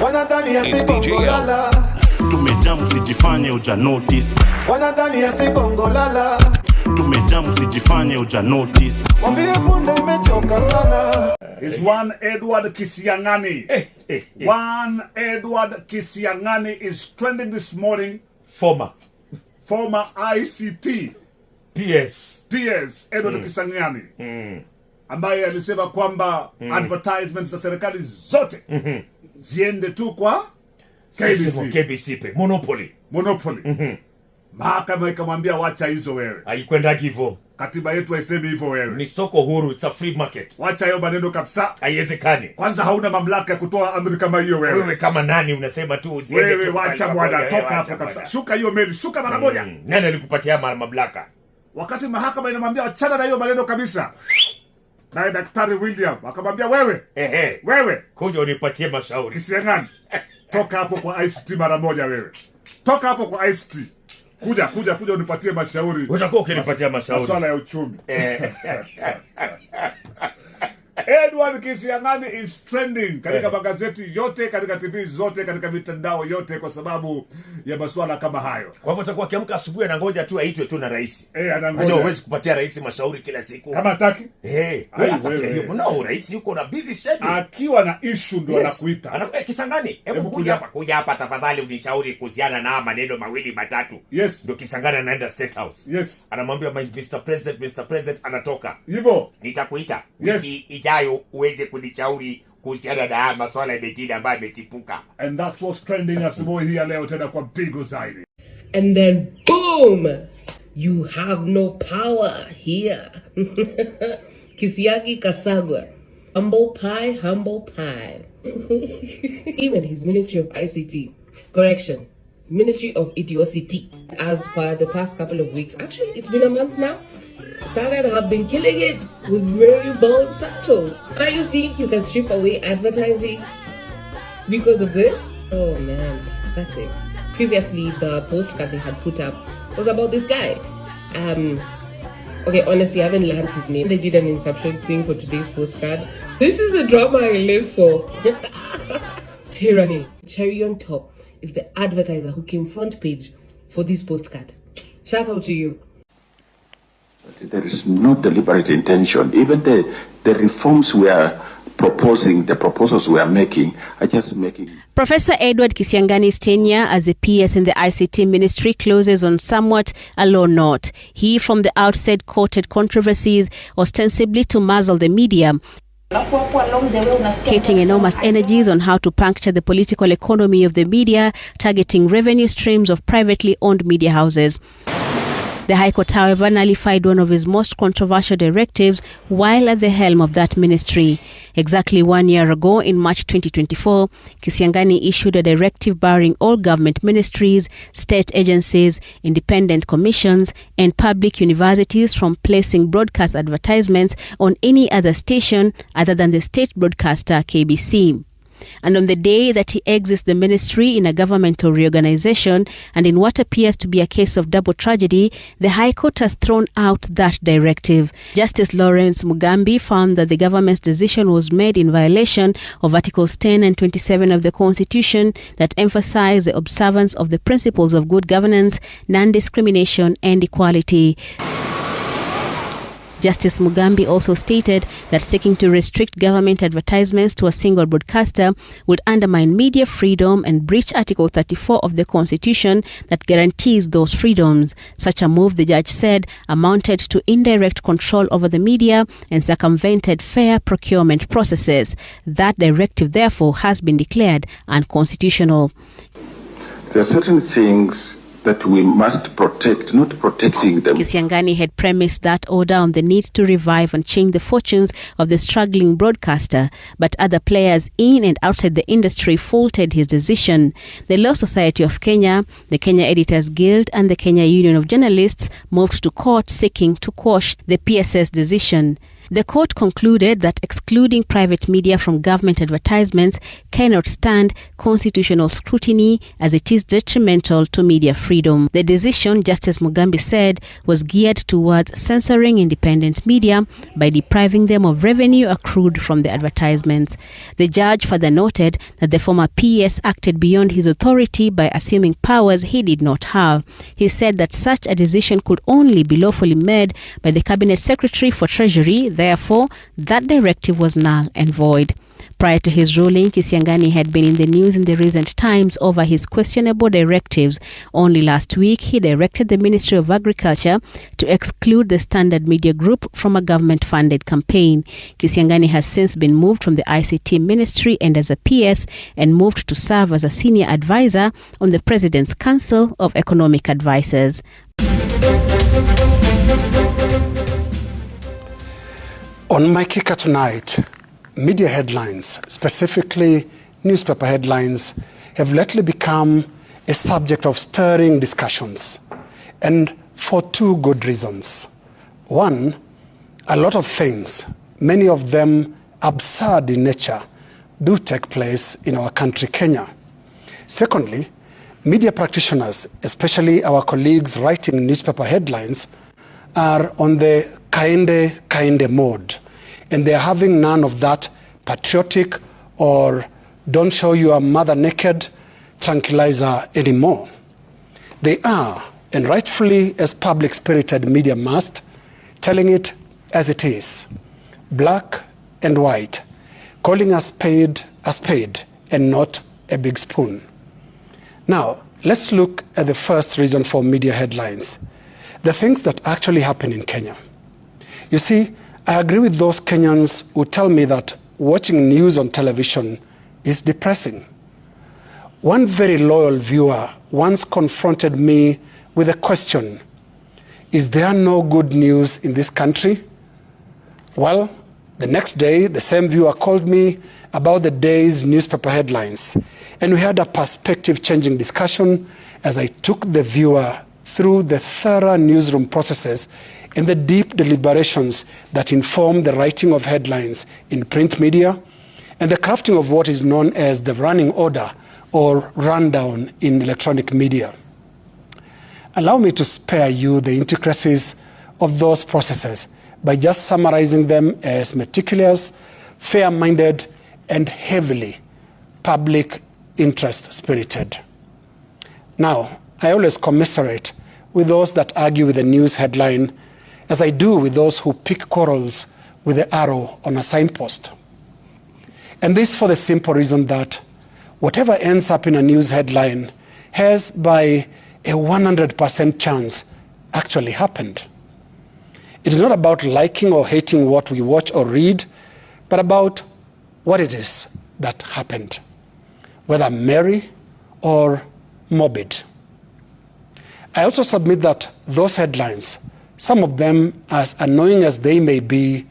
Wanadhani asibongo lala. Tumejamu sijifanye uja notice. Wanadhani asibongo lala. Tumejamu sijifanye uja notice. Mwambie punde imechoka sana. It's one Edward Kisiangani. One Edward Kisiangani is trending this morning. Former ICT PS Edward Kisiangani ambaye alisema kwamba advertisements za serikali zote ziende tu kwa KBC monopoly. Mahakama ikamwambia wacha hizo wewe. Haikwenda hivyo. Katiba yetu haisemi hivyo wewe. Ni soko huru, it's a free market. Wacha hiyo maneno kabisa. Haiwezekani. Kwanza hauna mamlaka ya kutoa amri kama hiyo wewe. Wewe kama nani unasema tu usiende tu. Wewe wacha bwana, toka hapo kabisa. Shuka hiyo meli, shuka mara moja. Nani alikupatia mamlaka? Wakati mahakama inamwambia achana na hiyo maneno kabisa. Naye Daktari William akamwambia wewe. Wewe kuja unipatie mashauri. Kisiangani. Toka hapo kwa ICT mara moja wewe. Toka hapo kwa ICT. Kuja unipatie mashauri. Utakuwa ukinipatia mashauri. Masuala ya uchumi. Edward Kisiangani is trending katika magazeti yote, katika TV zote, katika mitandao yote kwa sababu ya masuala kama hayo. Kwa hivyo utakuwa kiamka asubuhi anangoja tu aitwe tu na rais. Anangoja. Ndio huwezi kupatia rais mashauri kila siku. Kama hataki? No, rais yuko na busy schedule. Akiwa na issue ndio anakuita. Anakuja Kisiangani. Hebu kuja hapa tafadhali unishauri kuhusiana na maneno mawili matatu. Yes. Ndio Kisiangani anaenda State House. Yes. Anamwambia Mr. President anatoka. Hivyo. Nitakuita. Yes. Ijayo uweze kunishauri kuhusiana na masuala mengine ambayo yamechipuka. And that's what's trending asubuhi hii leo tena kwa pigo zaidi. And then boom, you have no power here. Kisiagi Kasagwa, humble pie. Even his Ministry of ICT, correction, Ministry of Idiocity, as per the past couple of weeks, actually it's been a month now, Standard have been killing it with very bold titles. Now you think you can strip away advertising because of this? Oh man, pathetic. Previously, the postcard they had put up was about this guy. Okay, honestly, I haven't learned his name. They did an inception thing for today's postcard. This is the drama I live for. Tyranny. Cherry on top is the advertiser who came front page for this postcard. Shout out to you. There is no deliberate intention. Even the reforms we are proposing, the proposals we are making, are just making... Professor Edward Kisiangani's tenure as a PS in the ICT ministry closes on somewhat a low note. He, from the outset, courted controversies ostensibly to muzzle the media, dedicating enormous energies on how to puncture the political economy of the media, targeting revenue streams of privately owned media houses. The High Court, however, nullified one of his most controversial directives while at the helm of that ministry. Exactly 1 year ago, in March 2024, Kisiangani issued a directive barring all government ministries, state agencies, independent commissions, and public universities from placing broadcast advertisements on any other station other than the state broadcaster KBC. And on the day that he exits the ministry in a governmental reorganization and in what appears to be a case of double tragedy, the High Court has thrown out that directive. Justice Lawrence Mugambi found that the government's decision was made in violation of Articles 10 and 27 of the Constitution that emphasize the observance of the principles of good governance, non-discrimination, and equality. Justice Mugambi also stated that seeking to restrict government advertisements to a single broadcaster would undermine media freedom and breach Article 34 of the Constitution that guarantees those freedoms. Such a move, the judge said, amounted to indirect control over the media and circumvented fair procurement processes. That directive, therefore, has been declared unconstitutional. There are certain things that we must protect, not protecting them. Kisiangani had premised that order on the need to revive and change the fortunes of the struggling broadcaster, but other players in and outside the industry faulted his decision. The Law Society of Kenya, the Kenya Editors Guild, and the Kenya Union of Journalists moved to court seeking to quash the PSS decision. The court concluded that excluding private media from government advertisements cannot stand constitutional scrutiny as it is detrimental to media freedom. The decision, Justice Mugambi said, was geared towards censoring independent media by depriving them of revenue accrued from the advertisements. The judge further noted that the former PS acted beyond his authority by assuming powers he did not have. He said that such a decision could only be lawfully made by the Cabinet Secretary for Treasury. Therefore, that directive was null and void. Prior to his ruling, Kisiangani had been in the news in the recent times over his questionable directives. Only last week, he directed the Ministry of Agriculture to exclude the Standard Media Group from a government-funded campaign. Kisiangani has since been moved from the ICT Ministry and as a PS and moved to serve as a senior advisor on the President's Council of Economic Advisers. On my kicker tonight, media headlines, specifically newspaper headlines, have lately become a subject of stirring discussions, and for two good reasons. One, a lot of things, many of them absurd in nature, do take place in our country, Kenya. Secondly, media practitioners, especially our colleagues writing newspaper headlines, are on the kainde mode, and they're having none of that patriotic or don't show your mother naked tranquilizer anymore. They are, and rightfully as public-spirited media must, telling it as it is, black and white, calling a spade and not a big spoon. Now, let's look at the first reason for media headlines, the things that actually happen in Kenya. You see, I agree with those Kenyans who tell me that watching news on television is depressing. One very loyal viewer once confronted me with a question: is there no good news in this country? Well, the next day, the same viewer called me about the day's newspaper headlines, and we had a perspective-changing discussion as I took the viewer through the thorough newsroom processes and the deep deliberations that inform the writing of headlines in print media and the crafting of what is known as the running order or rundown in electronic media. Allow me to spare you the intricacies of those processes by just summarizing them as meticulous, fair-minded, and heavily public interest spirited. Now, I always commiserate with those that argue with a news headline, as I do with those who pick quarrels with the arrow on a signpost. And this for the simple reason that whatever ends up in a news headline has by a 100% chance actually happened. It is not about liking or hating what we watch or read, but about what it is that happened, whether merry or morbid. I also submit that those headlines, some of them as annoying as they may be,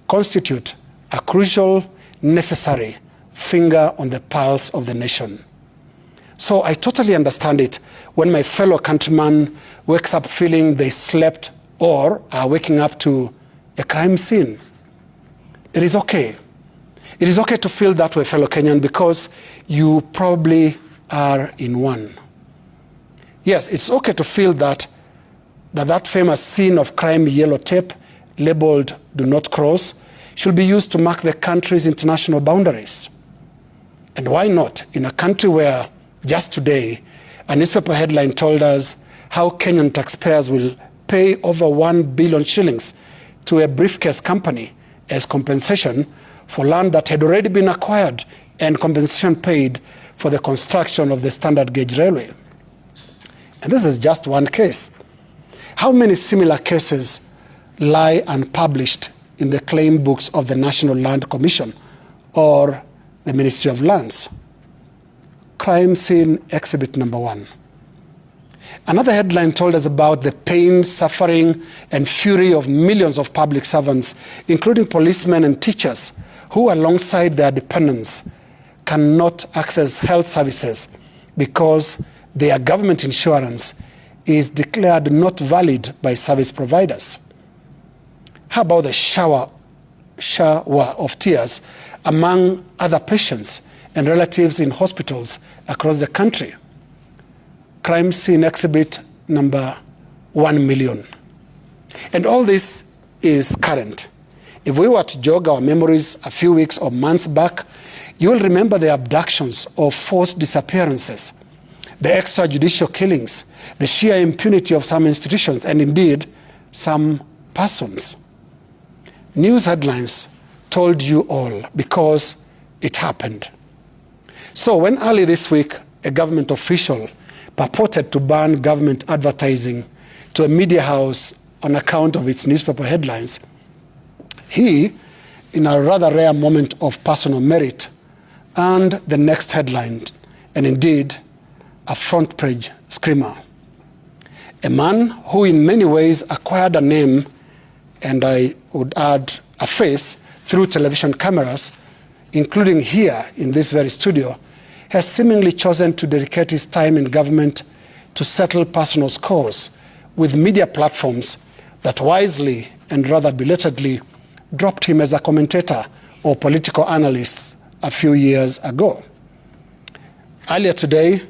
constitute a crucial, necessary finger on the pulse of the nation. So I totally understand it when my fellow countryman wakes up feeling they slept or are waking up to a crime scene. It is okay. It is okay to feel that way, fellow Kenyan, because you probably are in one. Yes, it's okay to feel that famous scene of crime yellow tape labeled "Do Not Cross" should be used to mark the country's international boundaries. And why not in a country where just today a newspaper headline told us how Kenyan taxpayers will pay over 1 billion shillings to a briefcase company as compensation for land that had already been acquired and compensation paid for the construction of the standard gauge railway. And this is just one case. How many similar cases lie unpublished in the claim books of the National Land Commission or the Ministry of Lands? Crime scene exhibit number 1. Another headline told us about the pain, suffering, and fury of millions of public servants, including policemen and teachers, who alongside their dependents cannot access health services because their government insurance is declared not valid by service providers. How about the shower shower of tears among other patients and relatives in hospitals across the country. Crime scene exhibit number 1 million. And all this is current. If we were to jog our memories a few weeks or months back, you will remember the abductions or forced disappearances, the extrajudicial killings, the sheer impunity of some institutions, and indeed some persons. News headlines told you all because it happened. So when early this week a government official purported to ban government advertising to a media house on account of its newspaper headlines, he, in a rather rare moment of personal merit, earned the next headline, and indeed a front page screamer. A man who in many ways acquired a name, and I would add a face, through television cameras, including here in this very studio, has seemingly chosen to dedicate his time in government to settle personal scores with media platforms that wisely and rather belatedly dropped him as a commentator or political analyst a few years ago. Earlier today,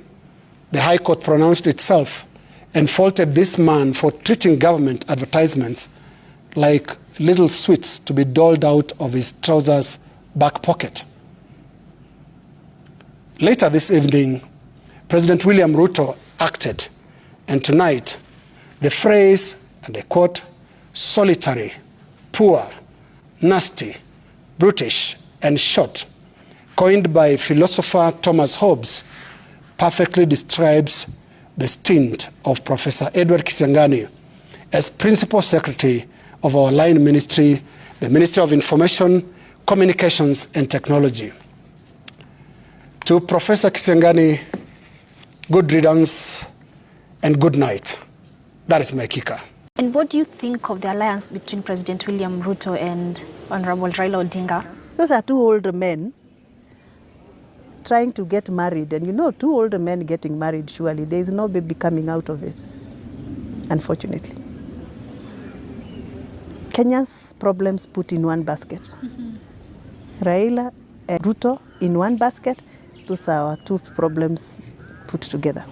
the High Court pronounced itself and faulted this man for treating government advertisements like little sweets to be doled out of his trousers back pocket. Later this evening, President William Ruto acted, and tonight the phrase, and I quote, solitary, poor, nasty, brutish, and short, coined by philosopher Thomas Hobbes, perfectly describes the stint of Professor Edward Kisiangani as Principal Secretary of our line ministry, the Ministry of Information, Communications and Technology. To Professor Kisiangani, good riddance and good night. That is my kicker. And what do you think of the alliance between President William Ruto and Honorable Raila Odinga? Those are two older men trying to get married. And you know, two older men getting married, surely there is no baby coming out of it, unfortunately. Kenya's problems put in one basket. Raila and Ruto in one basket. Those are our two problems put together.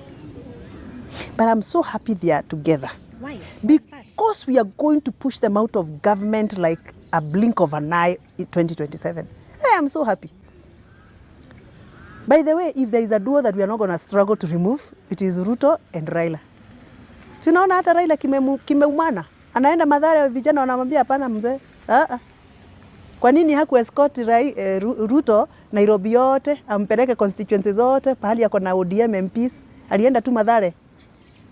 But I'm so happy they are together. Why? Because we are going to push them out of government like a blink of an eye in 2027. I am so happy. By the way, if there is a duo that we are not going to struggle to remove, it is Ruto and Raila. Tunaona hata Raila kimeumana. Anaenda Mathare, vijana wanamwambia hapana mzee. Kwa nini haku escort Ruto Nairobi yote, ampeleke constituency zote, pahali yako na ODM MPs, alienda tu Mathare.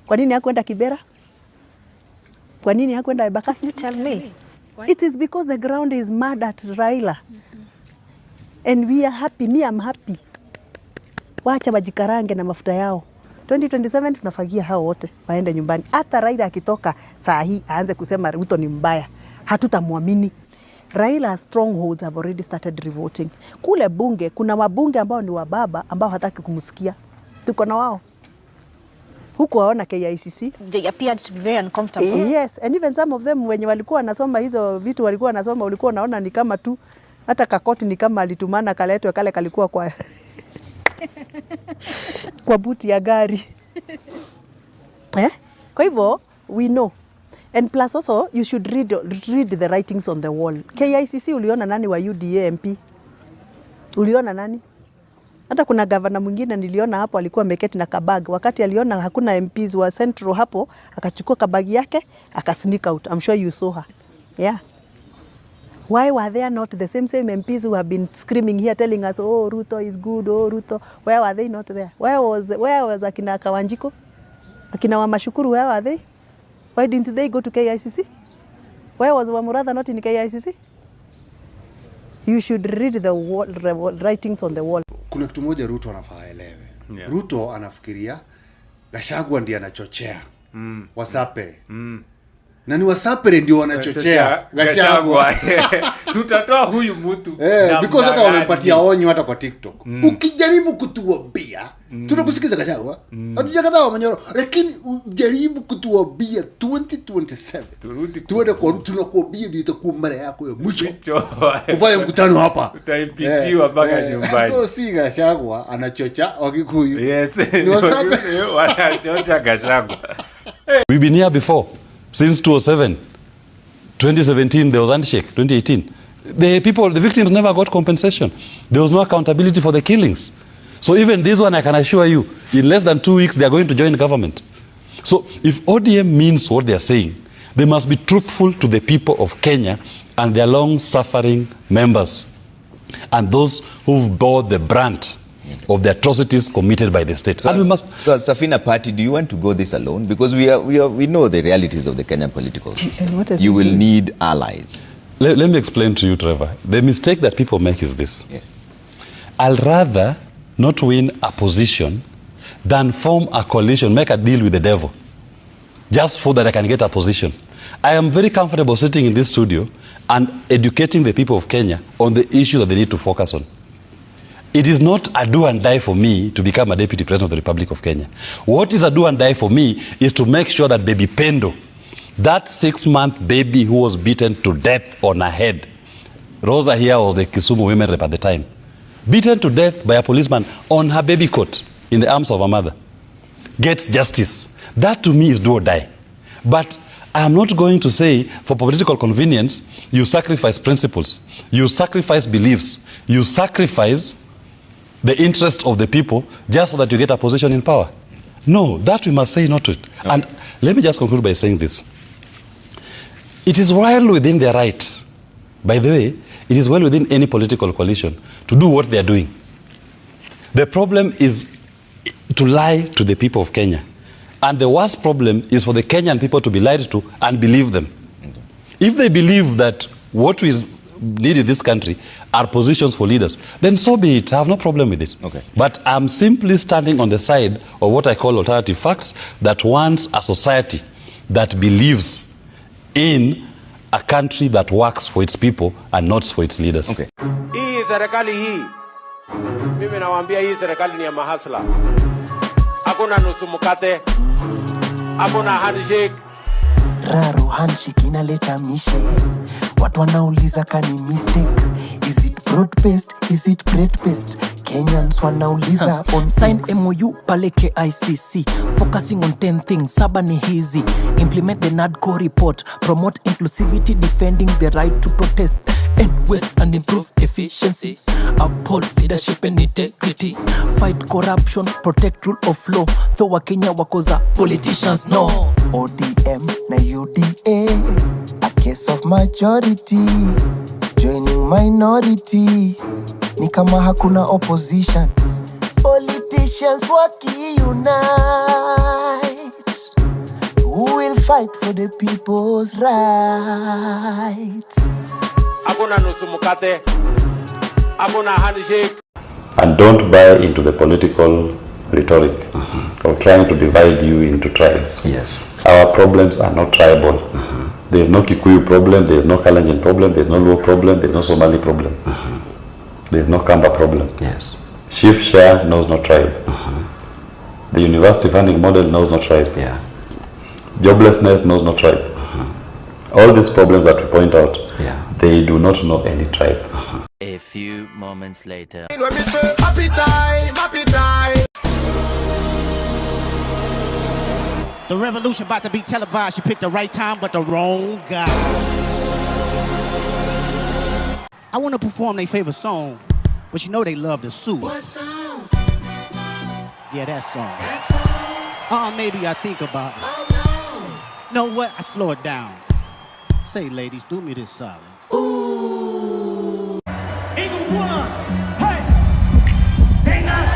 Kwa nini hakuenda Kibera? Kwa nini hakuenda Embakasi? You tell me. Why? It is because the ground is mad at Raila. And we are happy, me I'm happy. Wacha wajikarange na mafuta yao. 2027 tunafagia hao wote waende nyumbani. Hata Raila akitoka saa hii aanze kusema Ruto ni mbaya, hatutamwamini. Raila strongholds have already started revolting. Kule bunge kuna wabunge ambao ni wababa ambao hataki kumsikia. Tuko na wao. Huku waona KICC. They appeared to be very uncomfortable. Yes, and even some of them wenye walikuwa wanasoma hizo vitu walikuwa wanasoma, ulikuwa unaona ni kama tu hata kakoti ni kama alitumana kaletwe kale kalikuwa kwa kwa buti ya gari. Kwa hivyo we know. And plus also you should read the writings on the wall. KICC uliona nani wa UDA MP? Uliona nani? Hata kuna gavana mwingine niliona hapo alikuwa ameketi na kabag. Wakati aliona hakuna MPs wa Central hapo, akachukua kabagi yake, akasneak out. I'm sure you saw her. Yeah. Why were there not the same MPs who have been screaming here telling us, oh, Ruto is good, oh, Ruto? Where were they not there? Where was Akina Kawanjiko? Akina Wamashukuru, where were they? Why didn't they go to KICC? Where was Wamuratha not in KICC? You should read the writings on the wall. Kuna kitu moja Ruto anafaa elewe. Yeah. Ruto anafikiria Gachagua ndiye anachochea. Wasapere. Na ni wasapere ndio wanachochea Gachagua. Tutatoa huyu mtu. Because hata wamepatia onyo hata kwa TikTok. Ukijaribu kutuambia, tunakusikiza Gachagua. Hatujakataa Manyoro, lakini ujaribu kutuambia 2027. Tuende kwa tunakuambia ndio itakuwa mara yako ya mwisho. Ufanye mkutano hapa. Utaimpichiwa mpaka nyumbani. So si Gachagua anachocha Wakikuyu. Yes. Ni wasapere wanachocha Gachagua. We've been here before. Since 2007, 2017, there was handshake. 2018, the victims never got compensation. There was no accountability for the killings. So even this one, I can assure you, in less than 2 weeks, they are going to join government. So if ODM means what they are saying, they must be truthful to the people of Kenya and their long-suffering members and those who've bore the brunt of the atrocities committed by the state. So Safina Party, do you want to go this alone? Because we know the realities of the Kenyan political system. You will need allies. Let me explain to you, Trevor. The mistake that people make is this. Yeah. I'll rather not win a position than form a coalition, make a deal with the devil, just so that I can get a position. I am very comfortable sitting in this studio and educating the people of Kenya on the issue that they need to focus on. It is not a do and die for me to become a deputy president of the Republic of Kenya. What is a do and die for me is to make sure that baby Pendo, that 6-month baby who was beaten to death on her head, Rosa here was the Kisumu women rep at the time, beaten to death by a policeman on her baby coat in the arms of her mother, gets justice. That to me is do or die. But I am not going to say for political convenience, you sacrifice principles, you sacrifice beliefs, you sacrifice the interest of the people just so that you get a position in power. No, that we must say not to it. Okay. And let me just conclude by saying this. It is well within their right. By the way, it is well within any political coalition to do what they are doing. The problem is to lie to the people of Kenya. And the worst problem is for the Kenyan people to be lied to and believe them. Okay. If they believe that what is needed in this country are positions for leaders, then so be it. I have no problem with it. Okay. But I'm simply standing on the side of what I call alternative facts, that wants a society that believes in a country that works for its people and not for its leaders. Okay. Hii serikali hii, mimi nawaambia hii serikali ni ya mahasla. Hakuna nusu mkate, hakuna handshake. Raro handshake inaleta mishe. Watu wanauliza kani mistake. Is it broad-based? Is it bread-based? Kenyans wanauliza on sign MOU pale KICC, focusing on 10 things. 7 ni hizi: implement the NADCO report, promote inclusivity, defending the right to protest, end waste and improve efficiency, uphold leadership and integrity, fight corruption, protect rule of law. Though Wakenya wakoza politicians no. ODM na UDA, a case of majority joining minority, ni kama hakuna opposition. Politicians waki-unite, who will fight for the people's rights. Hakuna nusu mkate, hakuna handshake. And don't buy into the political rhetoric of trying to divide you into tribes. Yes. Our problems are not tribal. There is no Kikuyu problem, there is no Kalenjin problem, there is no Luo problem, there is no Somali problem. There is no Kamba problem. Yes. Shift share knows no tribe. The university funding model knows no tribe. Yeah. Joblessness knows no tribe. All these problems that we point out, they do not know any tribe. A few moments later. Happy time, happy time. The revolution about to be televised. You picked the right time, but the wrong guy. I want to perform their favorite song, but you know they love to sue. What song? Yeah, that song. That song? Maybe I think about it. Oh no. Know what? I slow it down. Say, ladies, do me this solid. Ooh. Eagle one. Hey. They not.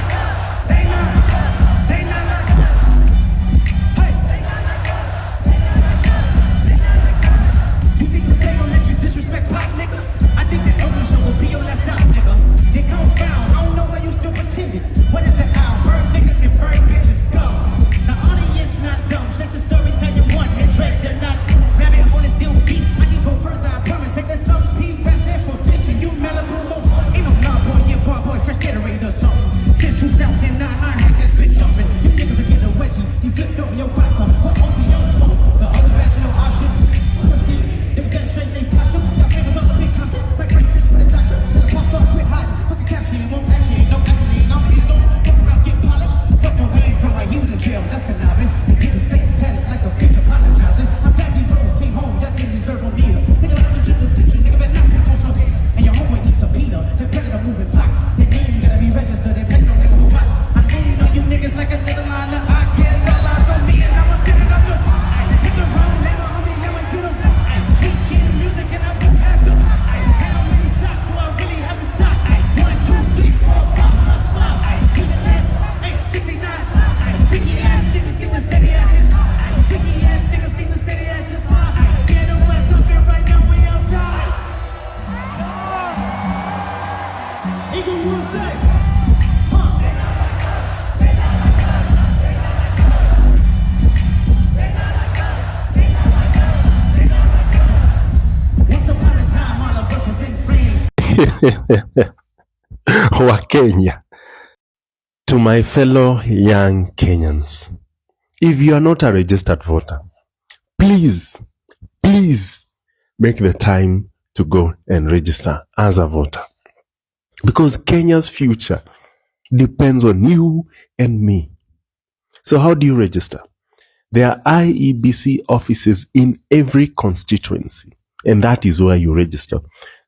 You think that they gon' let you disrespect pop, nigga? I think the evolution will be your last stop, nigga. They confound. I don't know why you still pretending. What is the owl? Bird niggas and bird bitches go. The audience not dumb. Check the stories how you want. And Drake, they're not. Grab it wa Kenya. To my fellow young Kenyans, if you are not a registered voter, please make the time to go and register as a voter. Because Kenya's future depends on you and me. So how do you register? There are IEBC offices in every constituency, and that is where you register.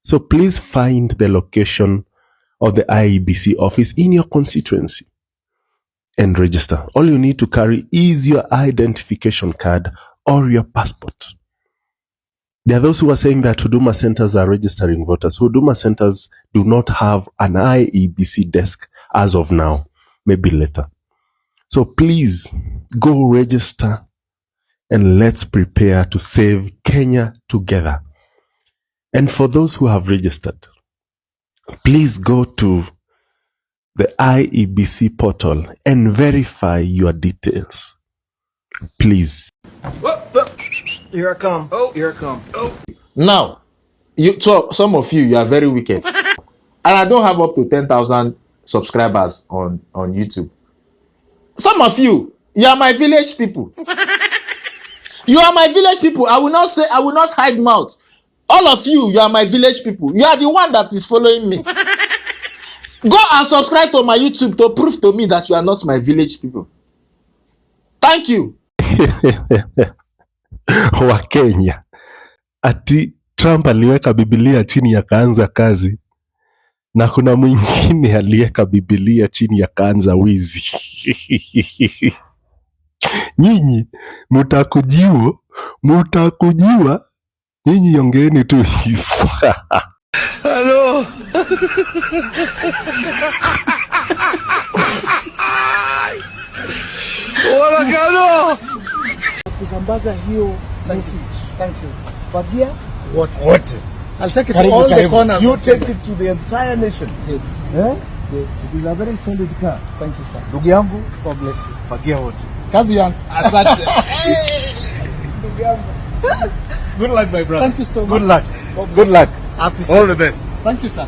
So please find the location of the IEBC office in your constituency and register. All you need to carry is your identification card or your passport. There are those who are saying that Huduma centers are registering voters. Huduma centers do not have an IEBC desk as of now, maybe later. So please go register and let's prepare to save Kenya together. And for those who have registered, please go to the IEBC portal and verify your details. Please. Here I come. Oh, here I come. Oh. Now, so some of you are very wicked. And I don't have up to 10,000 subscribers on YouTube. Some of you are my village people. You are my village people. I will not hide mouth. All of you are my village people. You are the one that is following me. Go and subscribe to my YouTube to prove to me that you are not my village people. Thank you. Wa Kenya. Ati Trump aliweka Biblia chini akaanza kazi. Na kuna mwingine aliweka Biblia chini akaanza wizi. Nyinyi mutakujiwa. Nyinyi ongeeni tu hivyo. Hello. Wala kusambaza hiyo message. Thank you. Fagia? What? I'll take it to all the corners. You take it to the entire nation. Yes. Eh? Yes. It is a very solid car. Thank you, sir. Ndugu yangu, God bless you. Fagia wote. Kazi yangu. Asante. Ndugu yangu. Good luck, my brother. Thank you so much. Good luck. Good luck. All the best. Thank you, sir.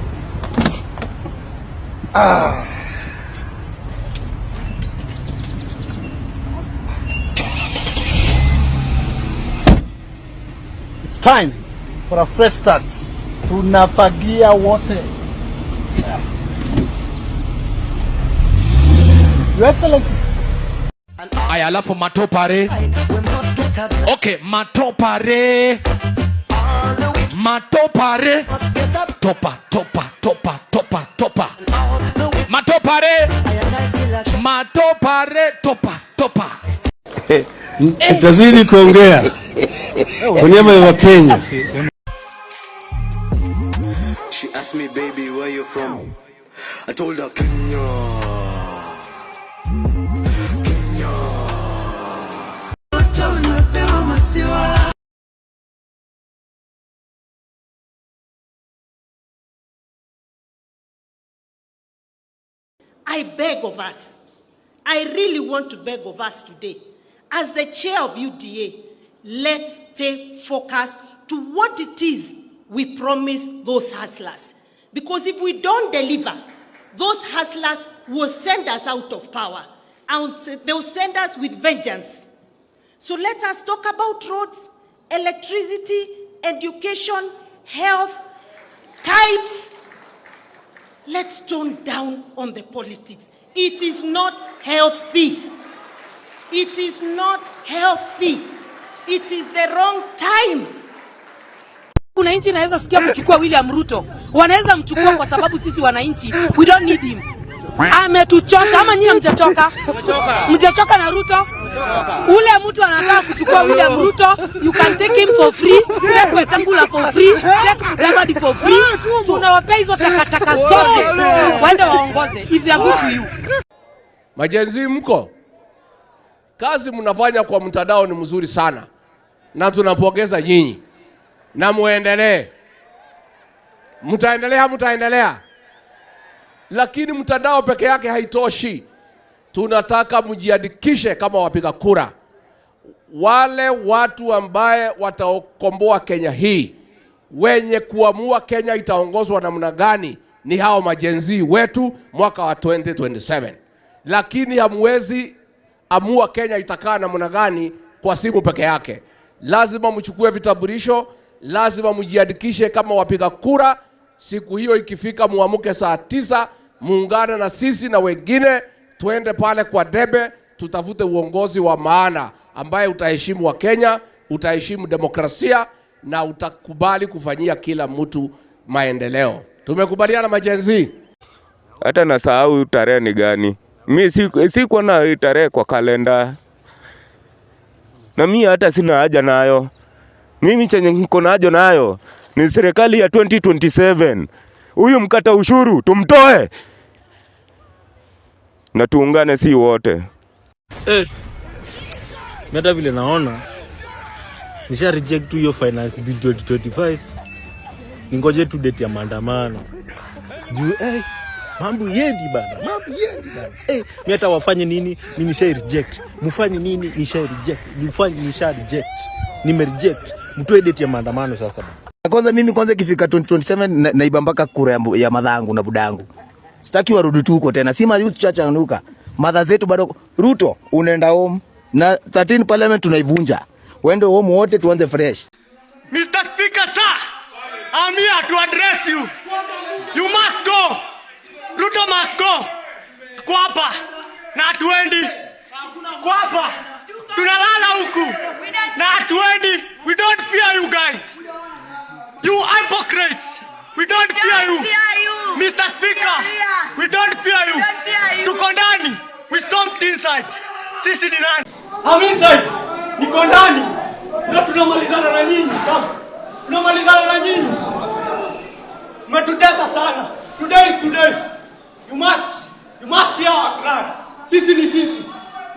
It's time for a fresh start. Tunafagia wote. Your Excellency. Aya, alafu matopare. Okay, matopare. Matopare. Topa. Matopare. Topa. Itazidi kuongea. Kwa niaba ya Kenya. She asked me, baby, where you from? I told her, Kenya. I beg of us, I really want to beg of us today, as the chair of UDA, let's stay focused to what it is we promise those hustlers. Because if we don't deliver, those hustlers will send us out of power, and they'll send us with vengeance. So let us talk about roads, electricity, education, health, pipes. Let's tone down on the politics. It is not healthy. It is not healthy. It is the wrong time. Wananchi inaweza sikia kuchukua William Ruto. Wanaweza mchukua kwa sababu sisi wananchi, we don't need him. Ametuchosha. Ama nyinyi mjachoka? Mjachoka na Ruto? Ule mtu anataka kuchukua William Ruto, you can take him for free, take Wetangula for free, take Mudavadi for free. Tunawapea hizo takataka zote waende waongoze if they are good to you. Majenzi mko? Kazi mnafanya kwa mtandao ni mzuri sana. Na tunapongeza nyinyi. Na muendelee. Mtaendelea. Lakini mtandao peke yake haitoshi. Tunataka mjiandikishe kama wapiga kura. Wale watu ambaye watakomboa Kenya hii wenye kuamua Kenya itaongozwa namna gani ni hao majenzi wetu mwaka wa 2027. Lakini hamwezi amua Kenya itakaa namna gani kwa simu peke yake. Lazima mchukue vitambulisho, lazima mjiandikishe kama wapiga kura. Siku hiyo ikifika, muamuke saa 9, muungane na sisi na wengine, tuende pale kwa debe, tutafute uongozi wa maana ambaye utaheshimu wa Kenya, utaheshimu demokrasia na utakubali kufanyia kila mtu maendeleo. Tumekubaliana majenzi? Hata nasahau tarehe ni gani. Mimi siko na tarehe kwa kalenda. Na mimi hata sina haja nayo. Mimi chenye niko nayo nayo ni serikali ya 2027. Huyu mkata ushuru tumtoe. Na tuungane si wote. Meta vile naona nisha reject hiyo finance bill 2025. Ningoje tu date ya maandamano. Juu mambo yendi bana. Mimi hata wafanye nini? Mimi nisha reject. Mfanye nini? Nisha reject. Mfanye nisha reject. Nime reject. Mtoe date ya maandamano sasa bana. Kwanza mimi ikifika 2027 naiba mpaka kura ya madhangu na budangu. Sitaki warudi tu huko tena. Si mazi tuchachanuka. Madha zetu bado. Ruto unaenda home na 13 parliament tunaivunja. Wende home wote tuanze fresh. Mr. Speaker, sir, I'm here to address you. You must go. Ruto must go. Kwapa na hatuendi. Kwapa tunalala huku na hatuendi. We don't fear you guys. You hypocrites. We don't fear you. Mr. Speaker, we don't fear you. Tuko ndani. We stomped inside. Sisi ni nani? I'm inside. Niko ndani. Na tunamalizana na nyinyi. Tunamalizana na nyinyi. Mmetutesa sana. Today is today. You must hear our cry. Sisi ni sisi.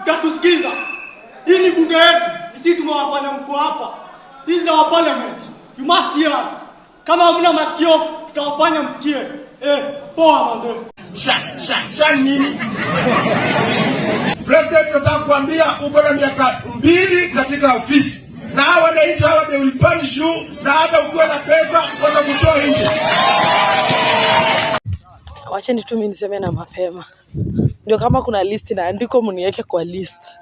Utatusikiza. Hii ni bunge yetu. Sisi tumewafanya mko hapa. This is our parliament. You must hear us. Kama hamna masikio, tutawafanya msikie. Poa mazee. Sasa nini? President tunataka kuambia uko na miaka 2 katika ofisi. Na hawa wananchi hawa they will punish you na hata ukiwa na pesa utakwenda kutoa nje. Wacheni tu mimi niseme na mapema. Ndio kama kuna list na andiko mniweke kwa list.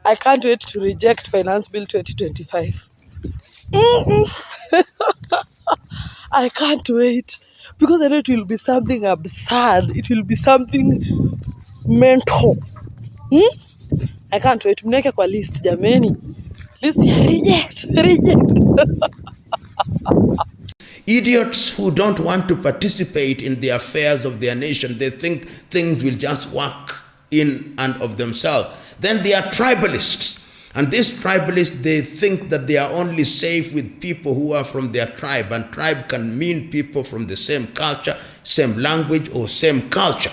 I can't wait to reject finance bill 2025. I can't wait because I know it will be something absurd. It will be something mental. I can't wait. Mniweke kwa list jameni. List ya reject. Idiots who don't want to participate in the affairs of their nation, they think things will just work in and of themselves. Then they are tribalists. And these tribalists, they think that they are only safe with people who are from their tribe. And tribe can mean people from the same culture, same language, or same culture.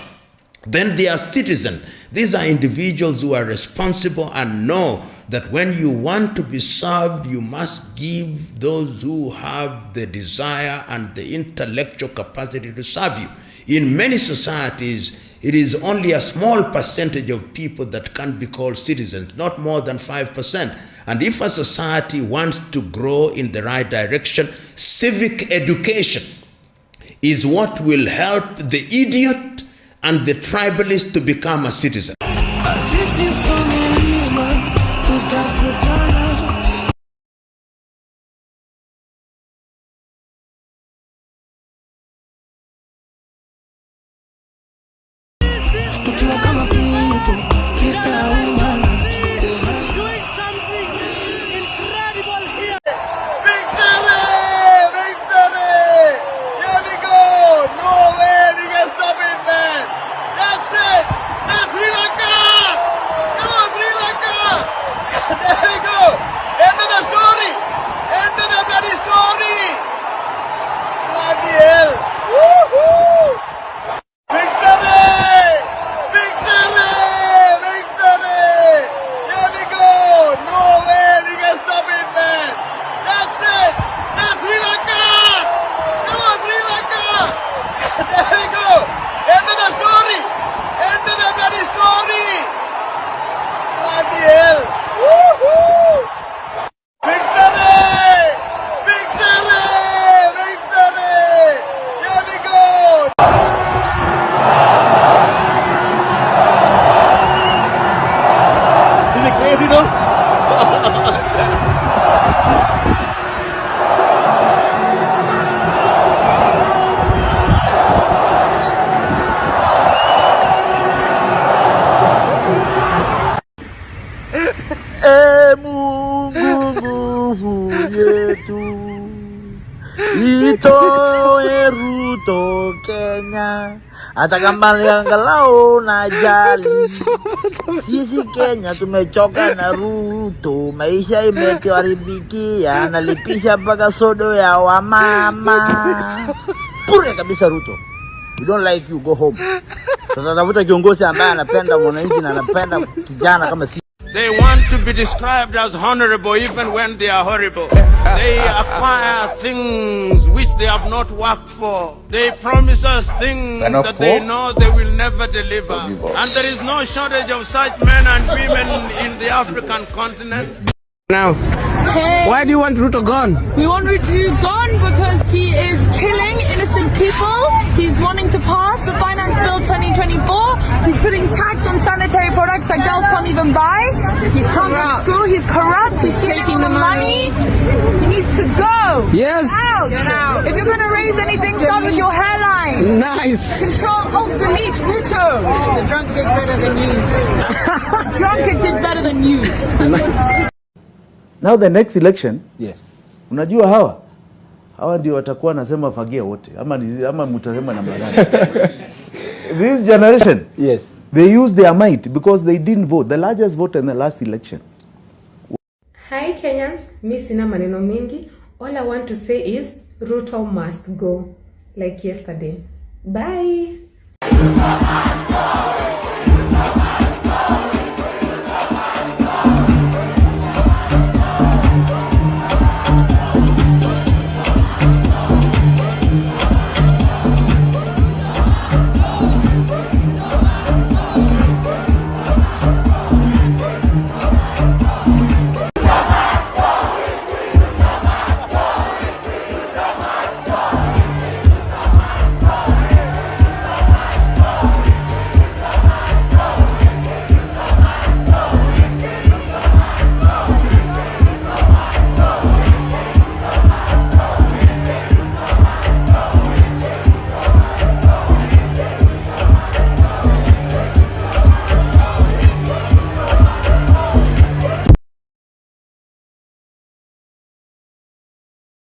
Then they are citizens. These are individuals who are responsible and know that when you want to be served, you must give those who have the desire and the intellectual capacity to serve you. In many societies, it is only a small percentage of people that can be called citizens, not more than 5%. And if a society wants to grow in the right direction, civic education is what will help the idiot and the tribalist to become a citizen. Come on, Mungu nguvu yetu, itoe Ruto Kenya, hata kama angalau na jali. Sisi Kenya tumechoka na Ruto, maisha imetuharibikia, analipisha mpaka sodo ya wamama. Pure kabisa Ruto. We don't like you, go home. Sasa tafuta kiongozi ambaye anapenda mwananchi na anapenda kijana kama sisi. They want to be described as honorable even when they are horrible. They acquire things which they have not worked for. They promise us things that they know they will never deliver. And there is no shortage of such men and women in the African continent. Now, why do you want Ruto gone? We want Ruto gone because he is killing innocent people. He's wanting to pass the Finance Bill 2024. He's putting tax on sanitary products that girls can't even buy. He's can't go to school. He's corrupt. He's taking the money. He needs to go. Yes. Get out. If you're going to raise anything, start with your hairline. Nice. Control, Alt, Delete, Ruto. The drunk did better than you. Drunk did better than you. Nice. Now the next election, yes. Unajua hawa ndio watakuwa nasema fagia wote ama mtasema namna gani? This generation, yes, they use their might because they didn't vote, the largest vote in the last election. Hi Kenyans, mi sina maneno mengi. All I want to say is Ruto must go like yesterday. Bye.